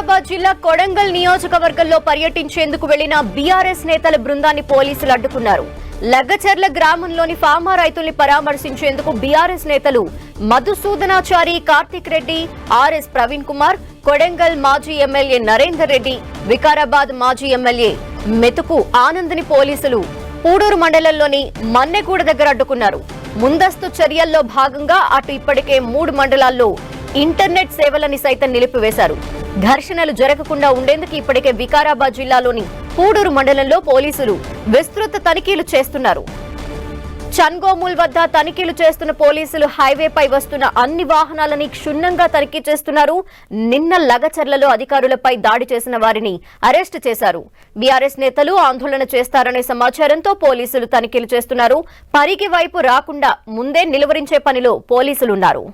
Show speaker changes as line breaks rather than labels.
వికారాబాద్ జిల్లా కొడంగల్ నియోజకవర్గంలో పర్యటించేందుకు వెళ్లిన బీఆర్ఎస్ నేతల బృందాన్ని పోలీసులు అడ్డుకున్నారు. లగ్గచెర్ల గ్రామంలోని ఫార్మా రైతుల్ని పరామర్శించేందుకు బీఆర్ఎస్ నేతలు మధుసూదనాచారి, కార్తిక్ రెడ్డి, ఆర్ఎస్ ప్రవీణ్ కుమార్, కొడంగల్ మాజీ ఎమ్మెల్యే నరేందర్ రెడ్డి, వికారాబాద్ మాజీ ఎమ్మెల్యే మెతుకు ఆనంద్ని పోలీసులు పూడూరు మండలంలోని మన్నెగూడ దగ్గర అడ్డుకున్నారు. ముందస్తు చర్యల్లో భాగంగా అటు ఇప్పటికే 3 మండలాల్లో ఇంటర్నెట్ సేవలని సైతం నిలిపివేశారు. ఘర్షణలు జరగకుండా ఉండేందుకు ఇప్పటికే వికారాబాద్ జిల్లాలోని పూడూరు మండలంలో పోలీసులు విస్తృత తనిఖీలు చేస్తున్నారు. చన్గోమూల్ వద్ద తనిఖీలు చేస్తున్న పోలీసులు హైవేపై వస్తున్న అన్ని వాహనాలని క్షుణ్ణంగా తనిఖీ చేస్తున్నారు. నిన్న లగచర్లలో అధికారులపై దాడి చేసిన వారిని అరెస్టు చేశారు. బీఆర్ఎస్ నేతలు ఆందోళన చేస్తారనే సమాచారంతో పోలీసులు తనిఖీలు చేస్తున్నారు. పరిగి వైపు రాకుండా ముందే నిలువరించే పనిలో పోలీసులున్నారు.